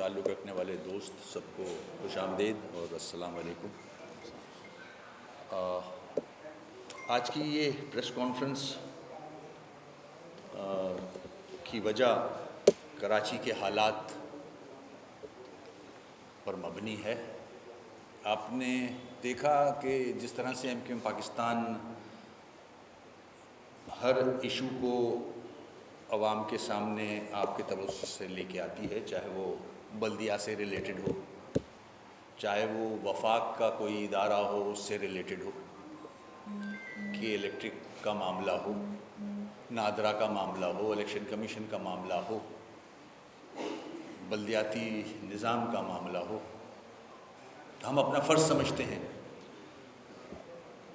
ताल्लुक़ रखने वाले दोस्त सबको खुशामदीद और अस्सलाम वालेकुम। आज की ये प्रेस कॉन्फ्रेंस की वजह कराची के हालात पर मबनी है। आपने देखा कि जिस तरह से MQM पाकिस्तान हर इशू को अवाम के सामने आपके तवज्जो से लेके आती है, चाहे वो बल्दिया से रिलेटेड हो, चाहे वो वफाक का कोई इदारा हो उससे रिलेटेड हो, कि इलेक्ट्रिक का मामला हो, नादरा का मामला हो, इलेक्शन कमीशन का मामला हो, बल्दियाती निज़ाम का मामला हो, तो हम अपना फ़र्ज़ समझते हैं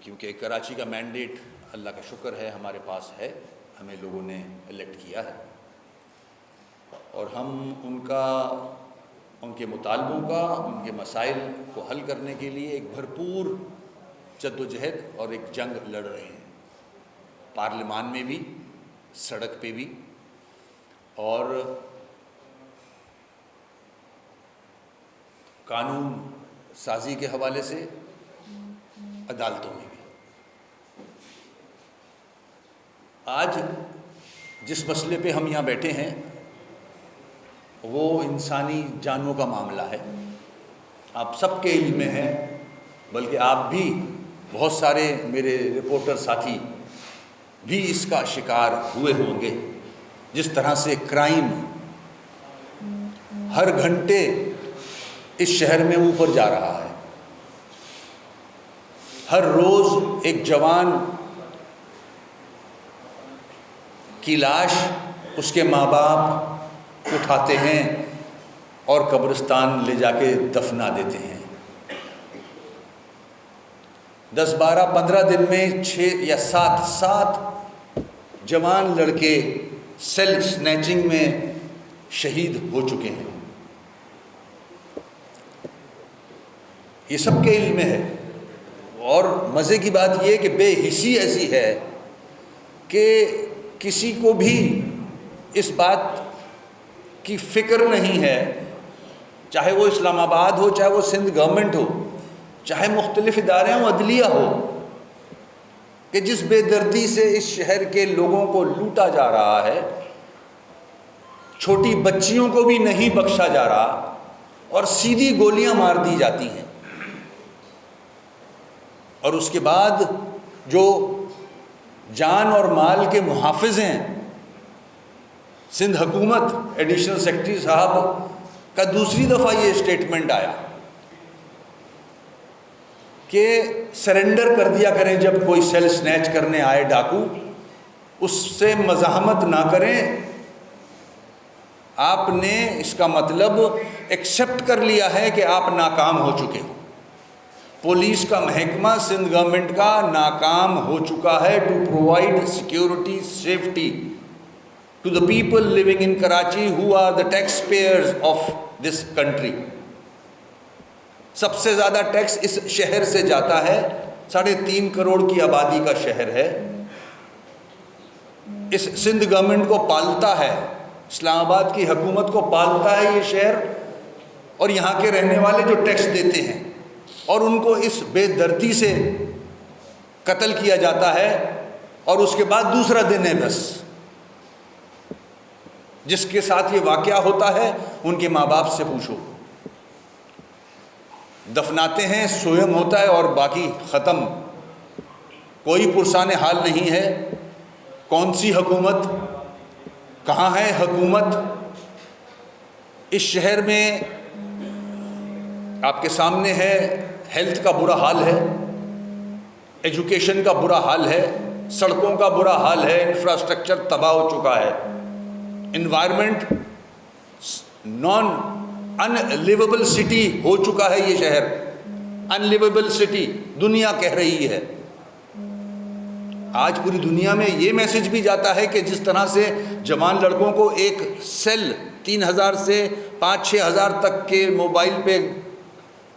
क्योंकि कराची का मैंडेट अल्लाह का शुक्र है हमारे पास है, हमें लोगों ने इलेक्ट किया है और हम उनके मुतालबों का, उनके मसाइल को हल करने के लिए एक भरपूर जद्दोजहद और एक जंग लड़ रहे हैं, पार्लिमान में भी, सड़क पे भी और कानून साजी के हवाले से अदालतों में भी। आज जिस मसले पे हम यहाँ बैठे हैं वो इंसानी जानों का मामला है। आप सबके इल्म में है, बल्कि आप भी बहुत सारे मेरे रिपोर्टर साथी भी इसका शिकार हुए होंगे। जिस तरह से क्राइम हर घंटे इस शहर में ऊपर जा रहा है, हर रोज़ एक जवान की लाश उसके माँ बाप उठाते हैं और कब्रिस्तान ले जाके दफना देते हैं। 10, 12, 15 दिन में 6 या 7 जवान लड़के सेल्फ स्नैचिंग में शहीद हो चुके हैं। ये सबके इल्म में है और मज़े की बात यह कि बेहिसी ऐसी है कि किसी को भी इस बात की फ़िक्र नहीं है, चाहे वो इस्लामाबाद हो, चाहे वो सिंध गवर्नमेंट हो, चाहे मुख्तलिफ इदारे हों, अदलिया हो, कि जिस बेदर्दी से इस शहर के लोगों को लूटा जा रहा है, छोटी बच्चियों को भी नहीं बख्शा जा रहा और सीधी गोलियां मार दी जाती हैं। और उसके बाद जो जान और माल के मुहाफ़िज़ हैं, सिंध हुकूमत, एडिशनल सेक्रेटरी साहब का दूसरी दफ़ा ये स्टेटमेंट आया कि सरेंडर कर दिया करें जब कोई सेल स्नैच करने आए डाकू, उससे मज़ाहमत ना करें। आपने इसका मतलब एक्सेप्ट कर लिया है कि आप नाकाम हो चुके हो। पुलिस का महकमा सिंध गवर्नमेंट का नाकाम हो चुका है to provide security, safety to the people living in Karachi who are the taxpayers of this country। सबसे ज़्यादा टैक्स इस शहर से जाता है, 3.5 करोड़ की आबादी का शहर है। इस सिंध गवर्नमेंट को पालता है, इस्लामाबाद की हुकूमत को पालता है ये शहर, और यहाँ के रहने वाले जो टैक्स देते हैं और उनको इस बेदर्दी से कत्ल किया जाता है। और उसके बाद दूसरा दिन है बस, जिसके साथ ये वाक़या होता है उनके माँ बाप से पूछो। दफनाते हैं, सोयम होता है और बाकी ख़त्म। कोई पुरसाने हाल नहीं है। कौन सी हुकूमत, कहाँ है हुकूमत? इस शहर में आपके सामने है, हेल्थ का बुरा हाल है, एजुकेशन का बुरा हाल है, सड़कों का बुरा हाल है, इंफ्रास्ट्रक्चर तबाह हो चुका है, इन्वायरमेंट अनलिवेबल सिटी हो चुका है ये शहर। अनलिवेबल सिटी दुनिया कह रही है। आज पूरी दुनिया में ये मैसेज भी जाता है कि जिस तरह से जवान लड़कों को एक सेल 3000 से 5-6 हज़ार तक के मोबाइल पे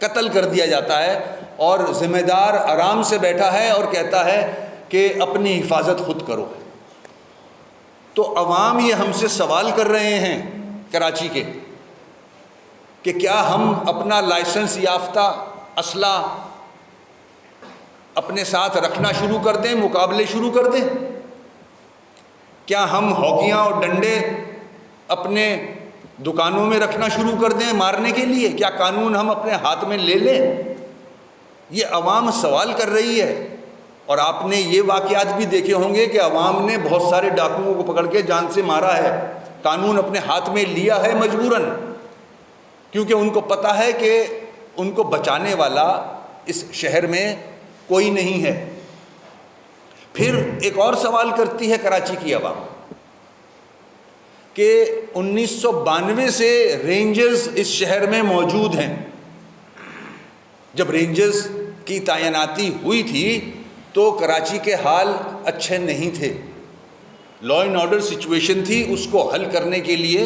कत्ल कर दिया जाता है और ज़िम्मेदार आराम से बैठा है और कहता है कि अपनी हिफाजत खुद करो। तो अवाम ये हमसे सवाल कर रहे हैं कराची के कि क्या हम अपना लाइसेंस याफ्ता असला अपने साथ रखना शुरू कर दें, मुकाबले शुरू कर दें? क्या हम हॉकियाँ और डंडे अपने दुकानों में रखना शुरू कर दें मारने के लिए? क्या कानून हम अपने हाथ में ले लें? ये अवाम सवाल कर रही है। और आपने ये वाक़यात भी देखे होंगे कि अवाम ने बहुत सारे डाकुओं को पकड़ के जान से मारा है, कानून अपने हाथ में लिया है मजबूरन, क्योंकि उनको पता है कि उनको बचाने वाला इस शहर में कोई नहीं है। फिर एक और सवाल करती है कराची की अवाम कि 1992 से रेंजर्स इस शहर में मौजूद हैं। जब रेंजर्स की तैनाती हुई थी तो कराची के हाल अच्छे नहीं थे, लॉ एंड ऑर्डर सिचुएशन थी, उसको हल करने के लिए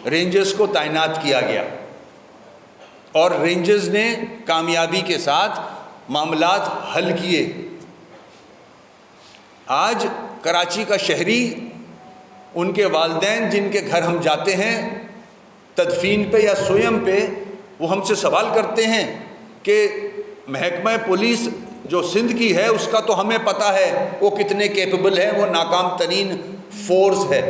रेंजर्स को तैनात किया गया और रेंजर्स ने कामयाबी के साथ मामलात हल किए। आज कराची का शहरी, उनके वालिदैन जिनके घर हम जाते हैं तदफीन पे या सोयम पे, वो हमसे सवाल करते हैं कि महकमा पुलिस जो सिंध की है उसका तो हमें पता है वो कितने कैपेबल है, वो नाकाम तरीन फोर्स है,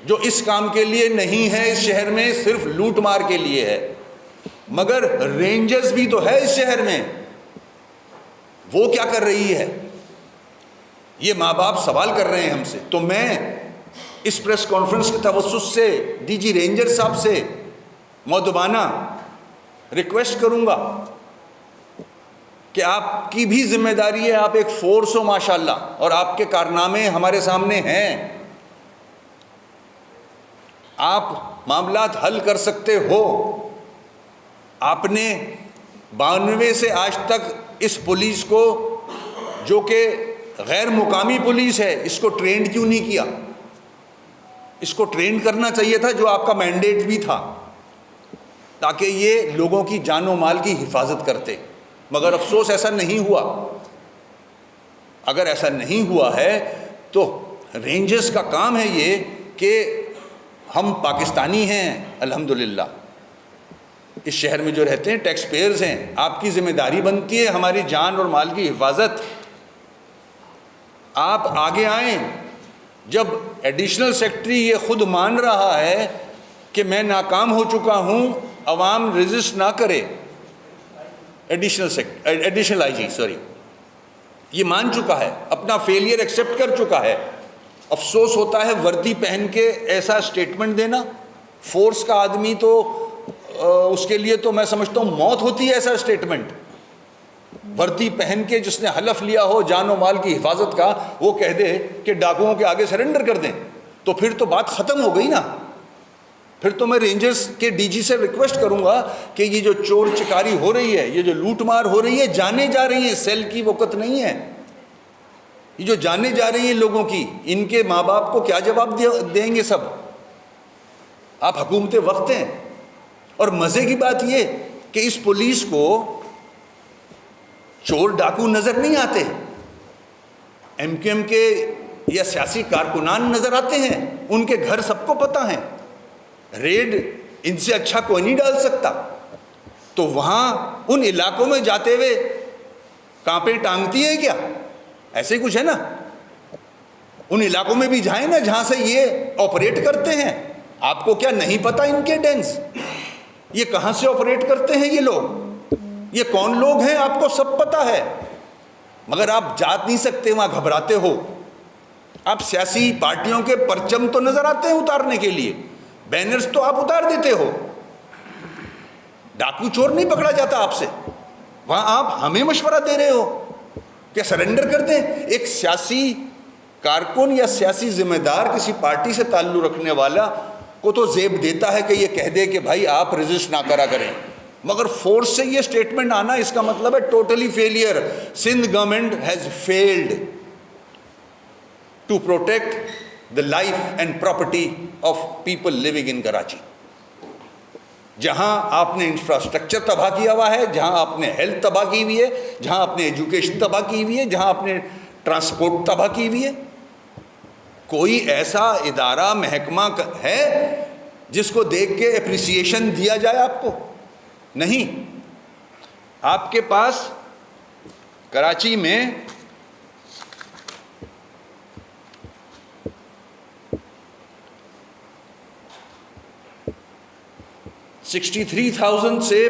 जो इस काम के लिए नहीं है इस शहर में, सिर्फ लूट मार के लिए है। मगर रेंजर्स भी तो है इस शहर में, वो क्या कर रही है? ये माँ बाप सवाल कर रहे हैं हमसे। तो मैं इस प्रेस कॉन्फ्रेंस के तवस्सुस से डीजी रेंजर साहब से मौदबाना रिक्वेस्ट करूंगा कि आपकी भी जिम्मेदारी है, आप एक फोर्स हो माशाल्लाह, और आपके कारनामे हमारे सामने हैं, आप मामलात हल कर सकते हो। आपने 92 से आज तक इस पुलिस को, जो कि गैर मुकामी पुलिस है, इसको ट्रेंड क्यों नहीं किया? इसको ट्रेंड करना चाहिए था, जो आपका मैंडेट भी था, ताकि ये लोगों की जानो माल की हिफाजत करते। मगर अफसोस ऐसा नहीं हुआ। अगर ऐसा नहीं हुआ है तो रेंजर्स का काम है ये कि हम पाकिस्तानी हैं अल्हम्दुलिल्लाह, इस शहर में जो रहते हैं टैक्स पेयर्स हैं, आपकी ज़िम्मेदारी बनती है हमारी जान और माल की हिफाजत। आप आगे आएँ। जब एडिशनल सेक्रेटरी ये खुद मान रहा है कि मैं नाकाम हो चुका हूँ, अवाम रेजिस्ट ना करे, एडिशनल आईजी ये मान चुका है, अपना फेलियर एक्सेप्ट कर चुका है। अफसोस होता है वर्दी पहन के ऐसा स्टेटमेंट देना। फोर्स का आदमी तो उसके लिए तो मैं समझता हूँ मौत होती है ऐसा स्टेटमेंट। वर्दी पहन के जिसने हलफ लिया हो जान और माल की हिफाजत का, वो कह दे कि डाकुओं के आगे सरेंडर कर दें, तो फिर तो बात ख़त्म हो गई ना। फिर तो मैं रेंजर्स के डीजी से रिक्वेस्ट करूंगा कि ये जो चोर चिकारी हो रही है, ये जो लूट मार हो रही है, जाने जा रही है, सेल की वक़्त नहीं है, ये जो जाने जा रही है लोगों की, इनके माँ बाप को क्या जवाब देंगे सब? आप हुकूमत वक्त हैं। और मज़े की बात ये कि इस पुलिस को चोर डाकू नज़र नहीं आते, MQM के या सियासी कारकुनान नज़र आते हैं, उनके घर सबको पता है, रेड इनसे अच्छा कोई नहीं डाल सकता। तो वहाँ उन इलाकों में जाते हुए कांपे टांगती है क्या? ऐसे ही कुछ है ना। उन इलाकों में भी जाए ना जहाँ से ये ऑपरेट करते हैं। आपको क्या नहीं पता इनके डेंस, ये कहाँ से ऑपरेट करते हैं ये लोग, ये कौन लोग हैं, आपको सब पता है। मगर आप जा नहीं सकते, वहाँ घबराते हो। आप सियासी पार्टियों के परचम तो नज़र आते हैं उतारने के लिए, बैनर्स तो आप उतार देते हो, डाकू चोर नहीं पकड़ा जाता आपसे। वहाँ आप हमें मशवरा दे रहे हो कि सरेंडर कर दें। एक सियासी कारकुन या सियासी जिम्मेदार किसी पार्टी से ताल्लुक़ रखने वाला को तो जेब देता है कि ये कह दे कि भाई आप रजिस्ट ना करा करें, मगर फोर्स से ये स्टेटमेंट आना, इसका मतलब है totally failure. Sindh government has failed to protect the life and property of people living in Karachi. जहां आपने इंफ्रास्ट्रक्चर तबाह किया हुआ है, जहां आपने हेल्थ तबाह की हुई है, जहां आपने एजुकेशन तबाह की हुई है, जहां आपने ट्रांसपोर्ट तबाह की हुई है, कोई ऐसा इदारा महकमा है जिसको देख के एप्रिसिएशन दिया जाए आपको? नहीं। आपके पास कराची में $63,000 से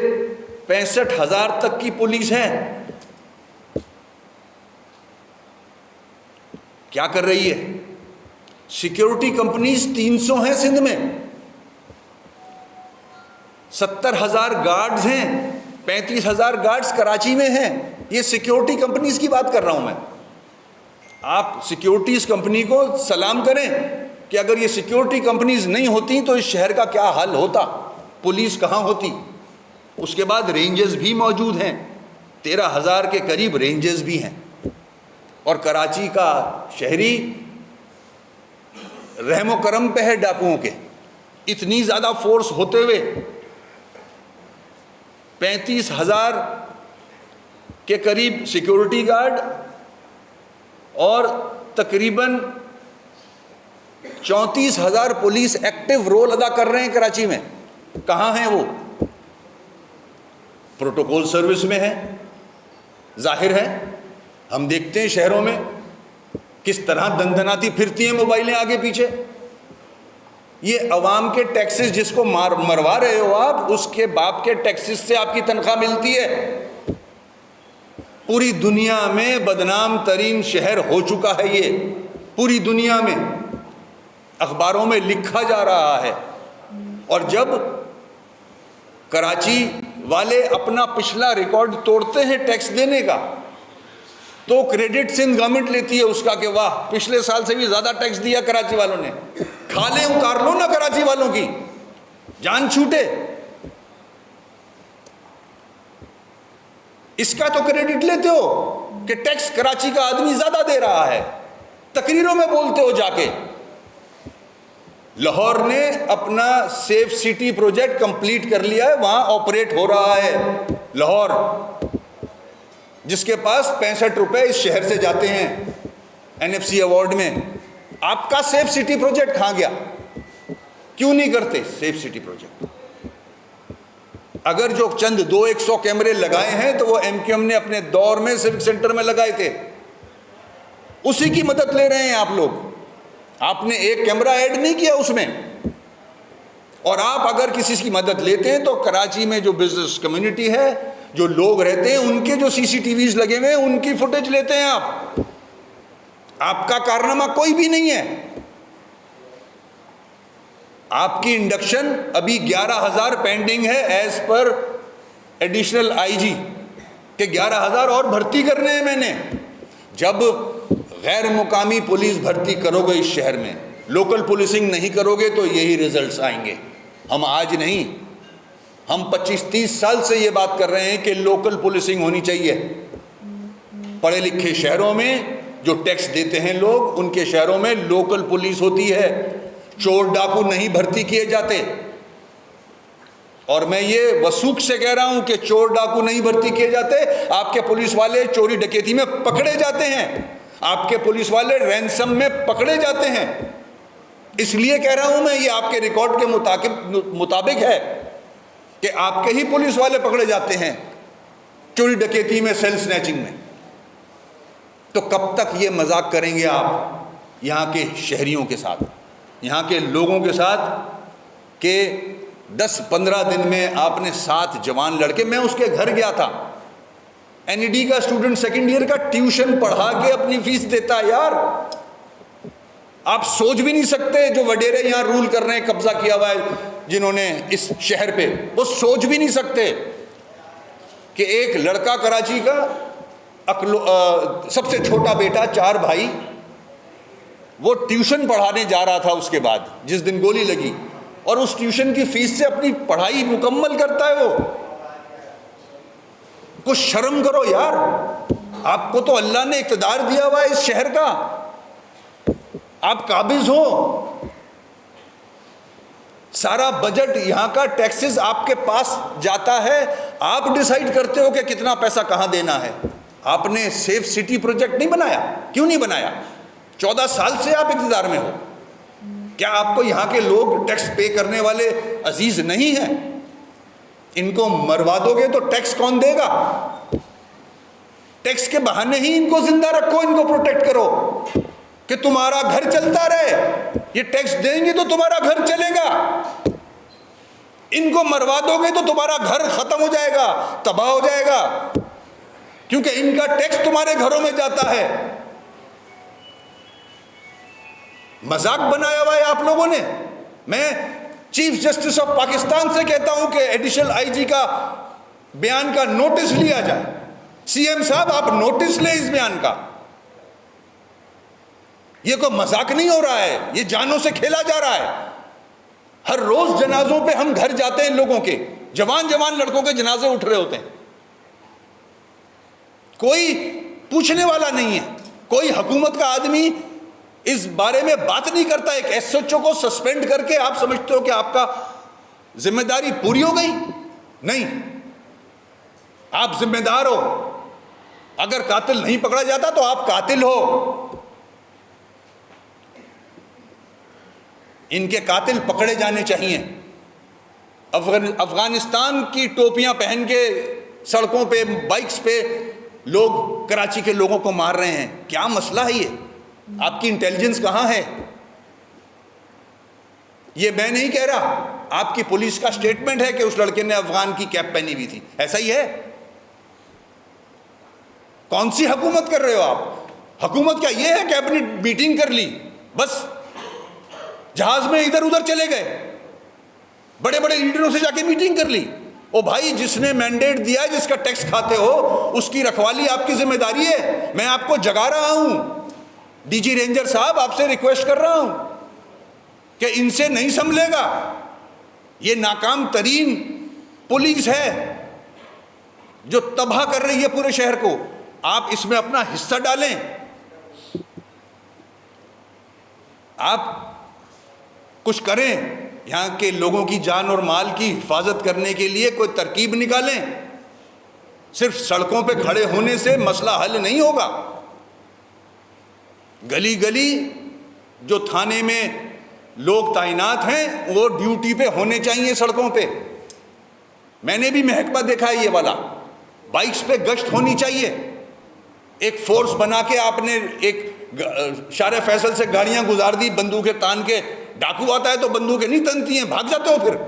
65,000 तक की पुलिस है। क्या कर रही है? सिक्योरिटी कंपनीज 300 हैं सिंध में, 70,000 गार्ड्स हैं, 35,000 गार्ड्स कराची में हैं। ये सिक्योरिटी कंपनीज की बात कर रहा हूं मैं। आप सिक्योरिटीज कंपनी को सलाम करें कि अगर ये सिक्योरिटी कंपनीज नहीं होती तो इस शहर का क्या हाल होता, पुलिस कहाँ होती। उसके बाद रेंजर्स भी मौजूद हैं, 13,000 के करीब रेंजर्स भी हैं। और कराची का शहरी रहमो करम पे है डाकुओं के। इतनी ज़्यादा फोर्स होते हुए 35,000 के करीब सिक्योरिटी गार्ड और तकरीबन 34,000 पुलिस एक्टिव रोल अदा कर रहे हैं कराची में। कहाँ हैं वो? प्रोटोकॉल सर्विस में है। जाहिर है हम देखते हैं शहरों में किस तरह दंदनाती फिरती हैं मोबाइलें आगे पीछे। ये अवाम के टैक्सेस जिसको मरवा रहे हो आप, उसके बाप के टैक्सेस से आपकी तनख्वाह मिलती है। पूरी दुनिया में बदनाम तरीन शहर हो चुका है ये, पूरी दुनिया में अखबारों में लिखा जा रहा है। और जब कराची वाले अपना पिछला रिकॉर्ड तोड़ते हैं टैक्स देने का, तो क्रेडिट सिंध गवर्नमेंट लेती है उसका कि वाह पिछले साल से भी ज्यादा टैक्स दिया कराची वालों ने। खाले उतार लो ना कराची वालों की, जान छूटे। इसका तो क्रेडिट लेते हो कि टैक्स कराची का आदमी ज्यादा दे रहा है। तकरीरों में बोलते हो जाके। लाहौर ने अपना सेफ सिटी प्रोजेक्ट कंप्लीट कर लिया है, वहां ऑपरेट हो रहा है। लाहौर जिसके पास 65 रुपए इस शहर से जाते हैं NFC अवार्ड में। आपका सेफ सिटी प्रोजेक्ट कहां गया? क्यों नहीं करते सेफ सिटी प्रोजेक्ट? अगर जो चंद 200 कैमरे लगाए हैं तो वो MQM ने अपने दौर में सिविक सेंटर में लगाए थे, उसी की मदद ले रहे हैं आप लोग। आपने एक कैमरा ऐड नहीं किया उसमें। और आप अगर किसी की मदद लेते हैं तो कराची में जो बिजनेस कम्युनिटी है, जो लोग रहते हैं, उनके जो CCTVs लगे हुए हैं उनकी फुटेज लेते हैं आप। आपका कारनामा कोई भी नहीं है। आपकी इंडक्शन अभी 11,000 पेंडिंग है एज पर एडिशनल IG के 11,000 और भर्ती करने हैं मैंने। जब गैर मुकामी पुलिस भर्ती करोगे इस शहर में, लोकल पुलिसिंग नहीं करोगे तो यही रिजल्ट्स आएंगे। हम आज नहीं, हम 25-30 साल से ये बात कर रहे हैं कि लोकल पुलिसिंग होनी चाहिए। पढ़े लिखे शहरों में जो टैक्स देते हैं लोग, उनके शहरों में लोकल पुलिस होती है। चोर डाकू नहीं भर्ती किए जाते। और मैं ये वसूख से कह रहा हूं कि चोर डाकू नहीं भर्ती किए जाते। आपके पुलिस वाले चोरी डकैती में पकड़े जाते हैं, आपके पुलिस वाले रैंसम में पकड़े जाते हैं। इसलिए कह रहा हूं मैं, ये आपके रिकॉर्ड के मुताबिक है कि आपके ही पुलिस वाले पकड़े जाते हैं चोरी डकैती में, सेल स्नैचिंग में। तो कब तक ये मजाक करेंगे आप यहाँ के शहरियों के साथ, यहाँ के लोगों के साथ कि 10-15 दिन में आपने 7 जवान लड़के। मैं उसके घर गया था, NED का स्टूडेंट सेकंड ईयर का ट्यूशन पढ़ा के अपनी फीस देता है। यार आप सोच भी नहीं सकते, जो वडेरे यहाँ रूल कर रहे हैं, कब्जा किया हुआ है जिन्होंने इस शहर पे, वो सोच भी नहीं सकते कि एक लड़का कराची का सबसे छोटा बेटा, 4 भाई, वो ट्यूशन पढ़ाने जा रहा था उसके बाद जिस दिन गोली लगी, और उस ट्यूशन की फीस से अपनी पढ़ाई मुकम्मल करता है वो। कुछ शर्म करो यार। आपको तो अल्लाह ने इक़्तिदार दिया हुआ है इस शहर का, आप काबिज हो। सारा बजट यहाँ का टैक्सेस आपके पास जाता है, आप डिसाइड करते हो कि कितना पैसा कहाँ देना है। आपने सेफ सिटी प्रोजेक्ट नहीं बनाया। क्यों नहीं बनाया? 14 साल से आप इक़्तिदार में हो, क्या आपको यहाँ के लोग टैक्स पे करने वाले अजीज नहीं हैं? इनको मरवा दोगे तो टैक्स कौन देगा? टैक्स के बहाने ही इनको जिंदा रखो, इनको प्रोटेक्ट करो कि तुम्हारा घर चलता रहे। ये टैक्स देंगे तो तुम्हारा घर चलेगा। इनको मरवा दोगे तो तुम्हारा घर खत्म हो जाएगा, तबाह हो जाएगा, क्योंकि इनका टैक्स तुम्हारे घरों में जाता है। मजाक बनाया हुआ है आप लोगों ने। मैं चीफ जस्टिस ऑफ पाकिस्तान से कहता हूं कि एडिशनल आईजी का बयान का नोटिस लिया जाए। सीएम साहब, आप नोटिस लें इस बयान का। यह कोई मजाक नहीं हो रहा है, यह जानों से खेला जा रहा है। हर रोज जनाजों पे हम घर जाते हैं, लोगों के जवान जवान लड़कों के जनाजे उठ रहे होते हैं, कोई पूछने वाला नहीं है। कोई हुकूमत का आदमी इस बारे में बात नहीं करता। एक एसएचओ को सस्पेंड करके आप समझते हो कि आपका जिम्मेदारी पूरी हो गई? नहीं, आप जिम्मेदार हो। अगर कातिल नहीं पकड़ा जाता तो आप कातिल हो। इनके कातिल पकड़े जाने चाहिए। अफगानिस्तान की टोपियां पहन के सड़कों पे, बाइक्स पे लोग कराची के लोगों को मार रहे हैं। क्या मसला है ये? आपकी इंटेलिजेंस कहां है? ये मैं नहीं कह रहा, आपकी पुलिस का स्टेटमेंट है कि उस लड़के ने अफगान की कैप पहनी हुई थी। ऐसा ही है? कौन सी हुकूमत कर रहे हो आप? हुकूमत क्या ये है कि अपनी मीटिंग कर ली, बस जहाज में इधर उधर चले गए, बड़े बड़े लीडरों से जाके मीटिंग कर ली? ओ भाई, जिसने मैंडेट दिया, जिसका टैक्स खाते हो, उसकी रखवाली आपकी जिम्मेदारी है। मैं आपको जगा रहा हूं, डीजी रेंजर साहब, आपसे रिक्वेस्ट कर रहा हूं कि इनसे नहीं संभलेगा। ये नाकाम तरीन पुलिस है जो तबाह कर रही है पूरे शहर को। आप इसमें अपना हिस्सा डालें। आप कुछ करें, यहां के लोगों की जान और माल की हिफाजत करने के लिए कोई तरकीब निकालें। सिर्फ सड़कों पे खड़े होने से मसला हल नहीं होगा। गली गली जो थाने में लोग तैनात हैं, वो ड्यूटी पे होने चाहिए सड़कों पे। मैंने भी महकमा देखा है ये वाला। बाइक्स पे गश्त होनी चाहिए। एक फोर्स बना के आपने एक शारे फैसल से गाड़ियां गुजार दी, बंदूकें तान के। डाकू आता है तो बंदूकें नहीं तनती हैं, भाग जाते हो। फिर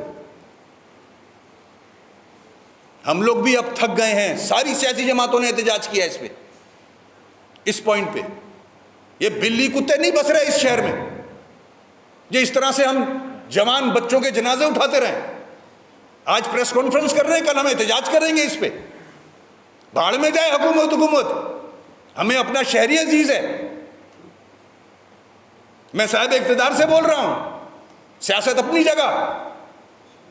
हम लोग भी अब थक गए हैं। सारी सियासी जमातों ने एहतजाज किया इस पे, इस पॉइंट पे। ये बिल्ली कुत्ते नहीं बस रहे इस शहर में, ये इस तरह से हम जवान बच्चों के जनाजे उठाते रहे। आज प्रेस कॉन्फ्रेंस कर रहे हैं, कल हम एहतजाज करेंगे इस पे। भाड़ में जाए हुकूमत। हमें अपना शहरी अजीज है। मैं साहिब इक़्तिदार से बोल रहा हूं, सियासत अपनी जगह,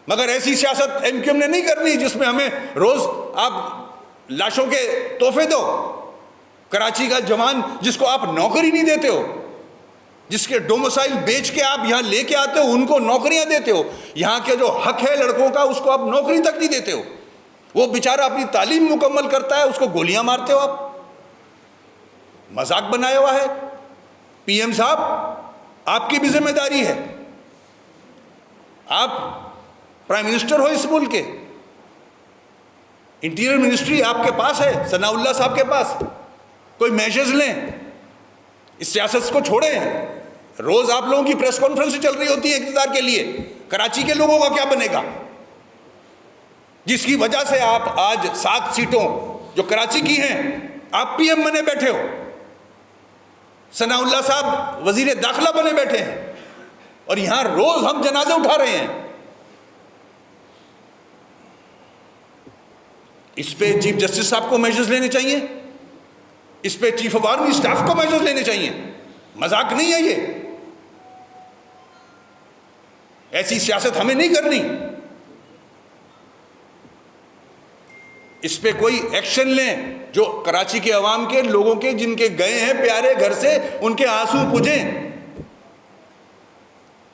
मगर ऐसी सियासत एमक्यूएम ने नहीं करनी जिसमें हमें रोज आप लाशों के तोहफे दो। कराची का जवान जिसको आप नौकरी नहीं देते हो, जिसके डोमिसाइल बेच के आप यहां लेके आते हो, उनको नौकरियां देते हो। यहां के जो हक है लड़कों का, उसको आप नौकरी तक नहीं देते हो। वो बेचारा अपनी तालीम मुकम्मल करता है, उसको गोलियां मारते हो आप। मजाक बनाया हुआ है। पीएम साहब, आपकी भी जिम्मेदारी है। आप प्राइम मिनिस्टर हो इस मुल्क के, इंटीरियर मिनिस्ट्री आपके पास है, सनाउल्लाह साहब के पास। कोई मेजर्स लें, इस सियासत को छोड़ें। रोज आप लोगों की प्रेस कॉन्फ्रेंस चल रही होती है इक़्तिदार के लिए। कराची के लोगों का क्या बनेगा, जिसकी वजह से आप आज 7 सीटों जो कराची की हैं, आप पीएम बने बैठे हो। सनाउल्लाह साहब वजीर दाखिला बने बैठे हैं, और यहां रोज हम जनाजे उठा रहे हैं। इस पे चीफ जस्टिस साहब को मेजर्स लेने चाहिए। इस पे चीफ ऑफ आर्मी स्टाफ को मेजर्स लेने चाहिए। मजाक नहीं है ये। ऐसी सियासत हमें नहीं करनी। इस पे कोई एक्शन लें जो कराची के अवाम के लोगों के, जिनके गए हैं प्यारे घर से, उनके आंसू पूजें।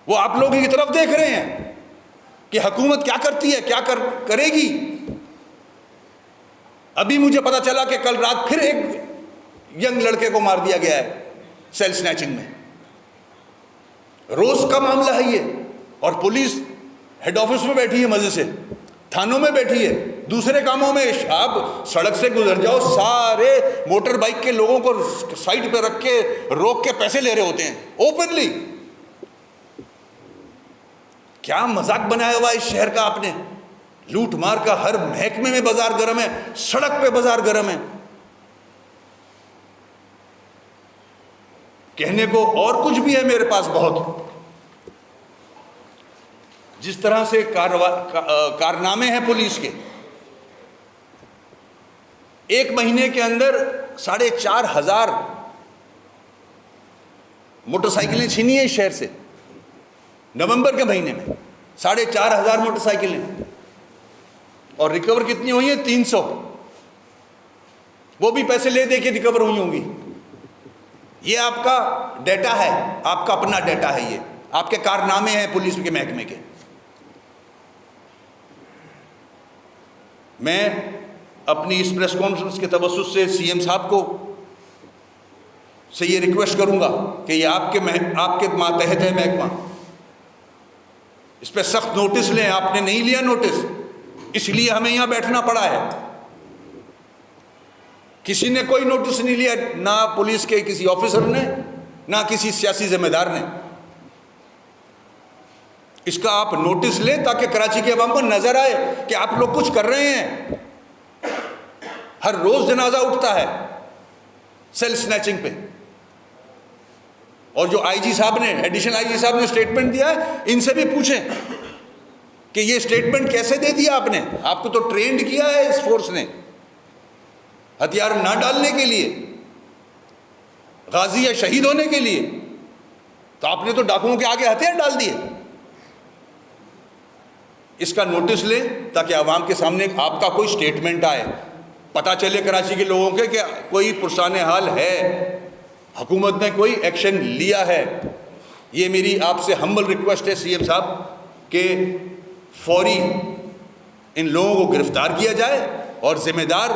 वो आप लोगों की तरफ देख रहे हैं कि हुकूमत क्या करती है, क्या करेगी। अभी मुझे पता चला कि कल रात फिर एक यंग लड़के को मार दिया गया है सेल स्नैचिंग में। रोज का मामला है ये। और पुलिस हेड ऑफिस में बैठी है मजे से, थानों में बैठी है, दूसरे कामों में। आप सड़क से गुजर जाओ, सारे मोटर बाइक के लोगों को साइड पे रख के रोक के पैसे ले रहे होते हैं ओपनली। क्या मजाक बनाया हुआ इस शहर का आपने। लूट मार का हर महकमे में बाजार गर्म है, सड़क पे बाजार गर्म है। कहने को और कुछ भी है मेरे पास बहुत। जिस तरह से कारनामे हैं पुलिस के, 1 महीने के अंदर 4,500 मोटरसाइकिलें छीनी है इस शहर से। नवंबर के महीने में 4,500 मोटरसाइकिलें, और रिकवर कितनी हुई है? 300। वो भी पैसे ले दे के रिकवर हुई होंगी। ये आपका डेटा है, आपका अपना डेटा है, ये आपके कारनामे हैं पुलिस के महकमे के। मैं अपनी इस प्रेस कॉन्फ्रेंस के तवज्जुह से सीएम साहब को से ये रिक्वेस्ट करूंगा कि ये आपके मातहत है महकमा, इस पर सख्त नोटिस लें। आपने नहीं लिया नोटिस, इसलिए हमें यहां बैठना पड़ा है। किसी ने कोई नोटिस नहीं लिया, ना पुलिस के किसी ऑफिसर ने, ना किसी सियासी जिम्मेदार ने। इसका आप नोटिस लें ताकि कराची के अवाम को नजर आए कि आप लोग कुछ कर रहे हैं। हर रोज जनाजा उठता है सेल स्नैचिंग पे। और जो आईजी साहब ने, एडिशनल आईजी साहब ने स्टेटमेंट दिया है, इनसे भी पूछें कि ये स्टेटमेंट कैसे दे दिया आपने। आपको तो ट्रेंड किया है इस फोर्स ने हथियार ना डालने के लिए, गाजी या शहीद होने के लिए, तो आपने तो डाकुओं के आगे हथियार डाल दिए। इसका नोटिस लें ताकि आवाम के सामने आपका कोई स्टेटमेंट आए, पता चले कराची के लोगों के कि कोई पुरसाने हाल है, हुकूमत ने कोई एक्शन लिया है। ये मेरी आपसे हम्बल रिक्वेस्ट है सीएम साहब कि फौरी इन लोगों को गिरफ्तार किया जाए और जिम्मेदार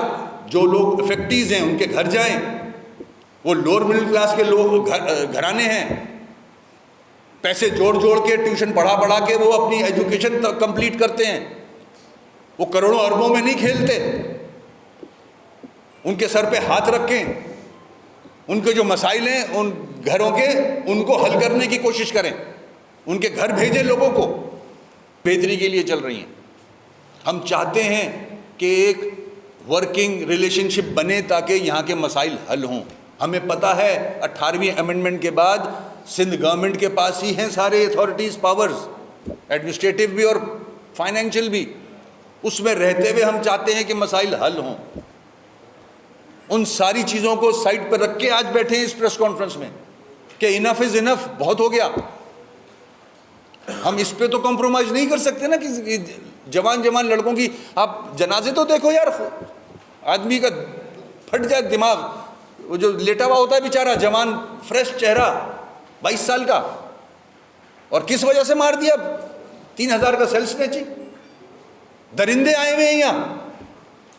जो लोग इफेक्टिव हैं उनके घर जाएं। वो लोअर मिडिल क्लास के लोग घराने हैं, पैसे जोड़ जोड़ के ट्यूशन पढ़ा के वो अपनी एजुकेशन कंप्लीट करते हैं। वो करोड़ों अरबों में नहीं खेलते। उनके सर पे हाथ रखें, उनके जो मसाइल हैं उन घरों के, उनको हल करने की कोशिश करें। उनके घर भेजें लोगों को, बेहतरी के लिए चल रही हैं। हम चाहते हैं कि एक वर्किंग रिलेशनशिप बने ताकि यहाँ के मसाइल हल हों। हमें पता है 18वीं अमेंडमेंट के बाद सिंध गवर्नमेंट के पास ही हैं सारे अथॉरिटीज़ पावर्स, एडमिनिस्ट्रेटिव भी और फाइनेंशियल भी। उसमें रहते हुए हम चाहते हैं कि मसाइल हल हों। उन सारी चीज़ों को साइड पर रख के आज बैठे हैं इस प्रेस कॉन्फ्रेंस में कि इनफ इज़ इनफ, बहुत हो गया। हम इस पे तो कॉम्प्रोमाइज़ नहीं कर सकते ना कि जवान लड़कों की आप जनाजे तो देखो यार, आदमी का फट जाए दिमाग। वो जो लेटा हुआ होता है बेचारा जवान, फ्रेश चेहरा, 22 साल का, और किस वजह से मार दिया? 3,000 का सेल स्नैचिंग। दरिंदे आए हुए हैं यहाँ,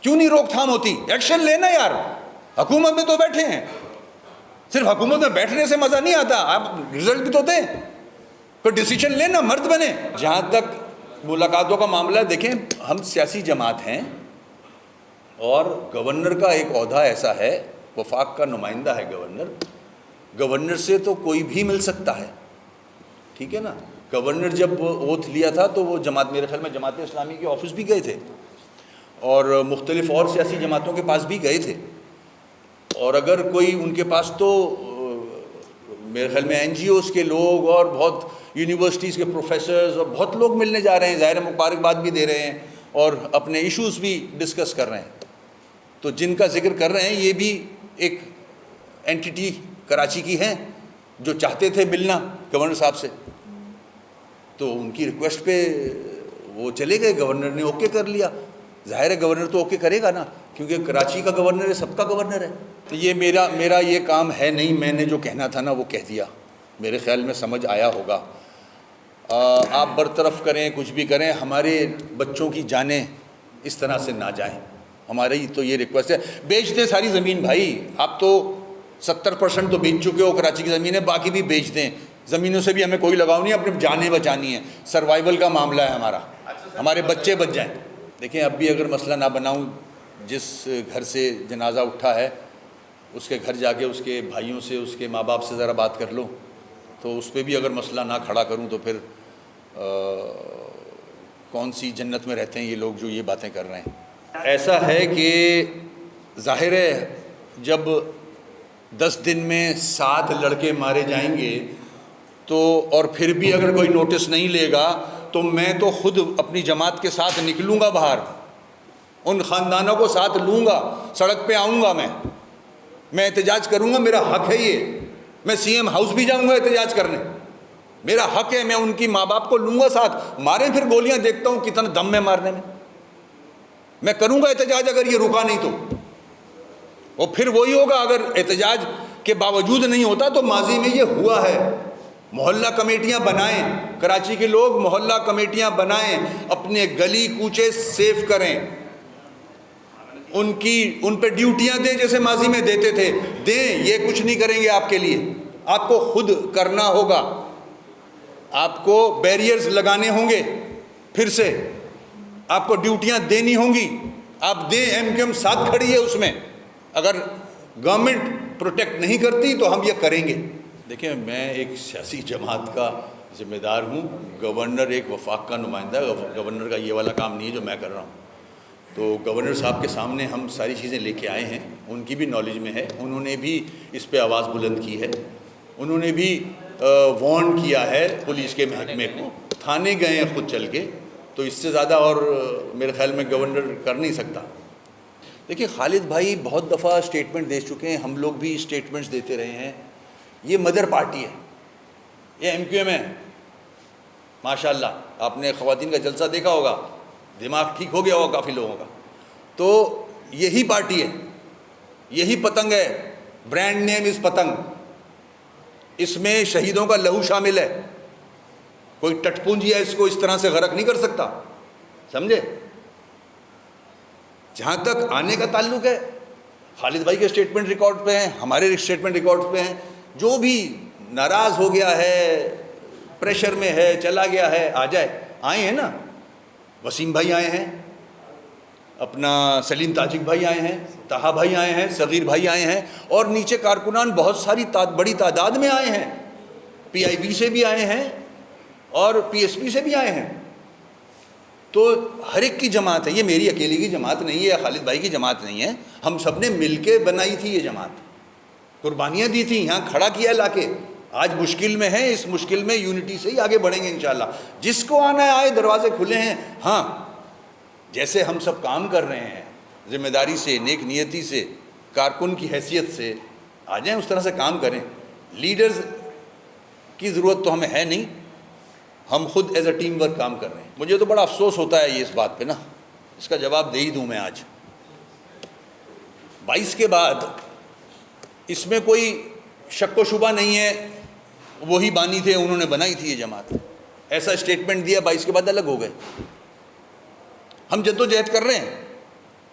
क्यों नहीं रोकथाम होती? एक्शन लेना यार। हुकूमत में तो बैठे हैं, सिर्फ हुकूमत में बैठने से मज़ा नहीं आता, आप रिजल्ट भी तो दें, कोई डिसीजन लेना, मर्द बने। जहाँ तक मुलाकातों का मामला है, देखें हम सियासी जमात हैं और गवर्नर का एक ओहदा ऐसा है, वफाक का नुमाइंदा है गवर्नर। गवर्नर से तो कोई भी मिल सकता है, ठीक है ना। गवर्नर जब ओथ लिया था तो वो जमात, मेरे ख्याल में जमात इस्लामी के ऑफिस भी गए थे और मुख्तलिफ और सियासी जमातों के पास भी गए थे। और अगर कोई उनके पास, तो मेरे ख्याल में NGOs के लोग और बहुत यूनिवर्सिटीज़ के प्रोफेसर्स और बहुत लोग मिलने जा रहे हैं, ज़ाहिर मुबारकबाद भी दे रहे हैं और अपने इश्यूज़ भी डिस्कस कर रहे हैं। तो जिनका जिक्र कर रहे हैं ये भी एक एंटिटी कराची की हैं जो चाहते थे मिलना गवर्नर साहब से, तो उनकी रिक्वेस्ट पे वो चले गए, गवर्नर ने ओके कर लिया। ज़ाहिर है गवर्नर तो ओके करेगा ना, क्योंकि कराची का गवर्नर है, सबका गवर्नर है। तो ये मेरा ये काम है नहीं, मैंने जो कहना था ना वो कह दिया, मेरे ख्याल में समझ आया होगा। आप बरतरफ करें, कुछ भी करें, हमारे बच्चों की जानें इस तरह से ना जाएं, हमारी तो ये रिक्वेस्ट है। बेच दें सारी ज़मीन भाई, आप तो 70% तो बेच चुके हो कराची की ज़मीन है, बाकी भी बेच दें। ज़मीनों से भी हमें कोई लगाव नहीं है, अपनी जानें बचानी है, सर्वाइवल का मामला है हमारा, हमारे बच्चे बच जाएं। देखिए अब भी अगर मसला ना बनाऊं, जिस घर से जनाजा उठा है उसके घर जाके उसके भाइयों से, उसके माँ बाप से ज़रा बात कर लो, तो उस पर भी अगर मसला ना खड़ा करूं तो फिर कौन सी जन्नत में रहते हैं ये लोग जो ये बातें कर रहे हैं। ऐसा है कि ज़ाहिर है जब 10 दिन में 7 लड़के मारे जाएंगे तो, और फिर भी अगर कोई नोटिस नहीं लेगा तो मैं तो खुद अपनी जमात के साथ निकलूँगा बाहर, उन ख़ानदानों को साथ लूँगा, सड़क पे आऊँगा, मैं एहतजाज करूँगा, मेरा हक है ये। मैं सीएम हाउस भी जाऊँगा एहतजाज करने, मेरा हक है। मैं उनकी माँ बाप को लूँगा साथ, मारें फिर गोलियाँ, देखता हूँ कितना दम में मारने में, मैं करूँगा एहतजाज अगर ये रुका नहीं तो। और फिर वही होगा, अगर एहतजाज के बावजूद नहीं होता तो माजी में ये हुआ है। मोहल्ला कमेटियां बनाएं, कराची के लोग मोहल्ला कमेटियां बनाएं, अपने गली कूचे सेफ करें, उन पे ड्यूटियां दें जैसे माजी में देते थे, दें। ये कुछ नहीं करेंगे आपके लिए, आपको खुद करना होगा, आपको बैरियर्स लगाने होंगे, फिर से आपको ड्यूटियां देनी होंगी, आप दें। एमक्यूएम साथ खड़ी है उसमें, अगर गवर्नमेंट प्रोटेक्ट नहीं करती तो हम ये करेंगे। देखिए मैं एक सियासी जमात का ज़िम्मेदार हूँ, गवर्नर एक वफाक का नुमाइंदा, गवर्नर का ये वाला काम नहीं है जो मैं कर रहा हूँ। तो गवर्नर साहब के सामने हम सारी चीज़ें लेके आए हैं, उनकी भी नॉलेज में है, उन्होंने भी इस पे आवाज़ बुलंद की है, उन्होंने भी वार्न किया है पुलिस के महकमे को, थाने गए हैं खुद चल के। तो इससे ज़्यादा और मेरे ख्याल में गवर्नर कर नहीं सकता। देखिए खालिद भाई बहुत दफ़ा स्टेटमेंट दे चुके हैं, हम लोग भी स्टेटमेंट्स देते रहे हैं। ये मदर पार्टी है, ये एमक्यूएम है। माशाल्लाह आपने ख़वातीन का जलसा देखा होगा, दिमाग ठीक हो गया होगा काफ़ी लोगों का। तो यही पार्टी है, यही पतंग है, ब्रांड नेम इस पतंग, इसमें शहीदों का लहू शामिल है। कोई टटपुंजिया इसको इस तरह से गरक नहीं कर सकता, समझे। जहाँ तक आने का ताल्लुक है, खालिद भाई के स्टेटमेंट रिकॉर्ड पे हैं, हमारे स्टेटमेंट रिकॉर्ड पे हैं। जो भी नाराज़ हो गया है, प्रेशर में है, चला गया है, आ जाए। आए हैं ना, वसीम भाई आए हैं, अपना सलीम ताजिक भाई आए हैं, ताहा भाई आए हैं, सगीर भाई आए हैं, और नीचे कारकुनान बहुत सारी बड़ी तादाद में आए हैं। PIB से भी आए हैं और PSP से भी आए हैं। तो हर एक की जमात है, ये मेरी अकेली की जमात नहीं है या खालिद भाई की जमात नहीं है, हम सब ने मिल के बनाई थी ये जमात, कुर्बानियाँ दी थी, यहाँ खड़ा किया लाके। आज मुश्किल में है, इस मुश्किल में यूनिटी से ही आगे बढ़ेंगे इंशाल्लाह। जिसको आना है आए, दरवाजे खुले हैं। हाँ, जैसे हम सब काम कर रहे हैं ज़िम्मेदारी से, नेक नियति से, कारकुन की हैसियत से आ जाएं, उस तरह से काम करें। लीडर्स की ज़रूरत तो हमें है नहीं, हम खुद एज अ टीम वर्क काम कर रहे हैं। मुझे तो बड़ा अफसोस होता है ये इस बात पे ना, इसका जवाब दे ही दूँ मैं आज। 22 के बाद इसमें कोई शक व शुबा नहीं है, वही बानी थे, उन्होंने बनाई थी ये जमात। ऐसा स्टेटमेंट दिया, 22 के बाद अलग हो गए। हम जद्दोजहद कर रहे हैं,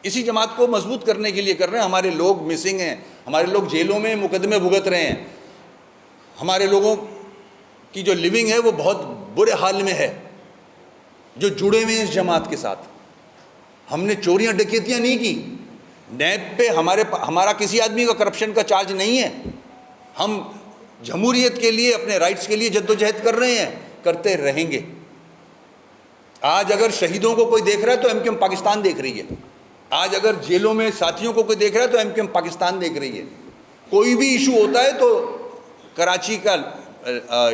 इसी जमात को मजबूत करने के लिए कर रहे हैं। हमारे लोग मिसिंग हैं, हमारे लोग जेलों में मुकदमे भुगत रहे हैं, हमारे लोगों की जो लिविंग है वो बहुत बुरे हाल में है, जो जुड़े हुए हैं इस जमात के साथ। हमने चोरियां डकैतियां नहीं की, नैब पे हमारा किसी आदमी का करप्शन का चार्ज नहीं है। हम जमहूरियत के लिए, अपने राइट्स के लिए जद्दोजहद कर रहे हैं, करते रहेंगे। आज अगर शहीदों को कोई देख रहा है तो एमक्यूएम पाकिस्तान देख रही है। आज अगर जेलों में साथियों को कोई देख रहा है तो एमक्यूएम पाकिस्तान देख रही है। कोई भी इशू होता है तो कराची का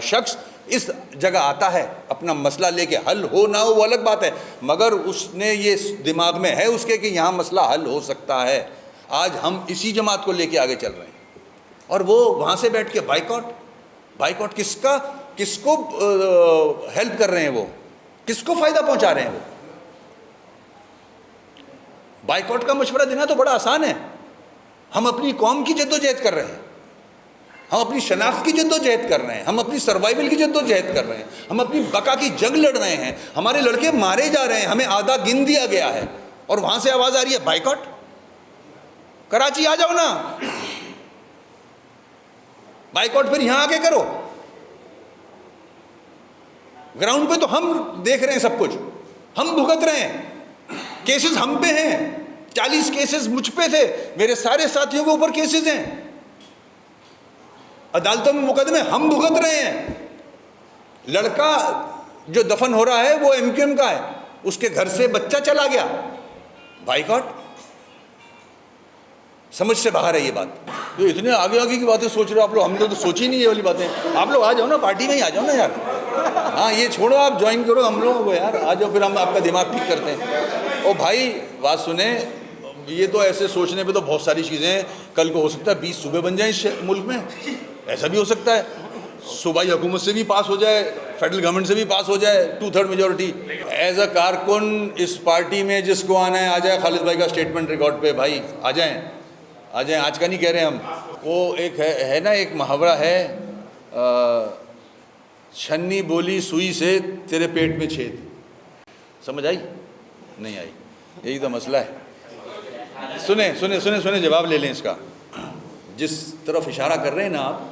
शख्स इस जगह आता है, अपना मसला लेके, हल हो ना हो वो अलग बात है, मगर उसने ये दिमाग में है उसके कि यहाँ मसला हल हो सकता है। आज हम इसी जमात को लेके आगे चल रहे हैं। और वो वहाँ से बैठ के बाइकआउट किसको हेल्प कर रहे हैं, वो किसको फ़ायदा पहुँचा रहे हैं। वो बाइकआउट का मशवरा देना तो बड़ा आसान है। हम अपनी कौम की जद्दोजहद कर रहे हैं, हम अपनी शनाख्त की जद्दोजहद कर रहे हैं, हम अपनी सर्वाइवल की जद्दोजहद कर रहे हैं, हम अपनी बका की जंग लड़ रहे हैं। हमारे लड़के मारे जा रहे हैं, हमें आधा गिन दिया गया है, और वहाँ से आवाज़ आ रही है बाइकआउट। कराची आ जाओ ना, बाइकआउट फिर यहाँ आके करो। ग्राउंड पे तो हम देख रहे हैं सब कुछ, हम भुगत रहे हैं, केसेस हम पे हैं, 40 केसेस मुझ पे थे, मेरे सारे साथियों के ऊपर केसेस हैं, अदालतों में मुकदमे हम भुगत रहे हैं। लड़का जो दफन हो रहा है वो एमक्यूएम का है, उसके घर से बच्चा चला गया, बाइकॉट। समझ से बाहर है ये बात। तो इतने आगे आगे की बातें सोच रहे हो आप लोग, हम लोग तो सोची नहीं ये वाली बातें। आप लोग आ जाओ ना, पार्टी में ही आ जाओ ना यार। हाँ, ये छोड़ो, आप ज्वाइन करो हम लोगों को यार, आ जाओ, फिर हम आपका दिमाग ठीक करते हैं। ओ भाई बात सुने, ये तो ऐसे सोचने पे तो बहुत सारी चीज़ें, कल को हो सकता है 20 सूबे बन जाए इस मुल्क में, ऐसा भी हो सकता है, सूबाई हुकूमत से भी पास हो जाए, फेडरल गवर्नमेंट से भी पास हो जाए 2/3 मेजोरिटी। एज अ कारकुन इस पार्टी में जिसको आना है आ जाए। खालिद भाई का स्टेटमेंट रिकॉर्ड पे, भाई आ जाएं, आ जाएं, आज का नहीं कह रहे हम। वो एक है ना, एक मुहावरा है, छन्नी बोली सुई से तेरे पेट में छेद। समझ आई? नहीं आई, यही तो मसला है। सुने सुने सुने सुने, जवाब ले लें इसका। जिस तरफ इशारा कर रहे हैं ना आप,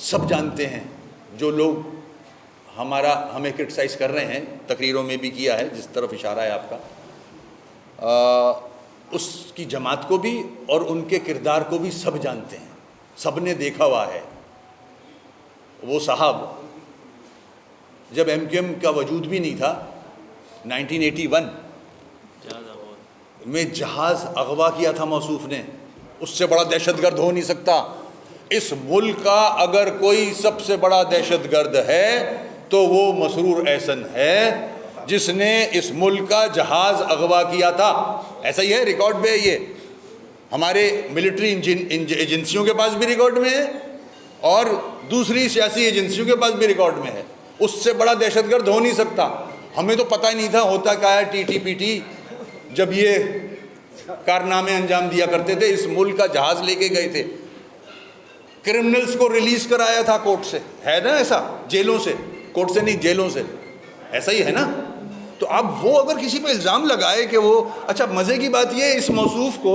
सब जानते हैं, जो लोग हमें क्रिटिसाइज़ कर रहे हैं, तकरीरों में भी किया है, जिस तरफ इशारा है आपका, उसकी जमात को भी और उनके किरदार को भी सब जानते हैं, सब ने देखा हुआ है। वो साहब जब एमक्यूएम का वजूद भी नहीं था, 1981 में जहाज़ अगवा किया था मौसूफ ने, उससे बड़ा दहशतगर्द हो नहीं सकता। इस मुल्क का अगर कोई सबसे बड़ा दहशतगर्द है तो वो मसरूर एहसन है, जिसने इस मुल्क का जहाज़ अगवा किया था। ऐसा ही है, रिकॉर्ड में है ये, हमारे मिलिट्री एजेंसियों के पास भी रिकॉर्ड में है और दूसरी सियासी एजेंसियों के पास भी रिकॉर्ड में है। उससे बड़ा दहशतगर्द हो नहीं सकता। हमें तो पता ही नहीं था होता क्या है टीटीपीटी, जब ये कारनामे अंजाम दिया करते थे, इस मुल्क का जहाज़ लेके गए थे, क्रिमिनल्स को रिलीज़ कराया था कोर्ट से, है ना ऐसा, जेलों से, कोर्ट से नहीं जेलों से, ऐसा ही है ना। तो अब वो अगर किसी पे इल्ज़ाम लगाए कि वो, अच्छा मज़े की बात ये, इस मौसूफ को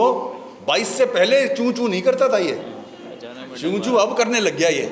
22 से पहले चूं चूं नहीं करता था, ये चूं चूं अब करने लग गया ये।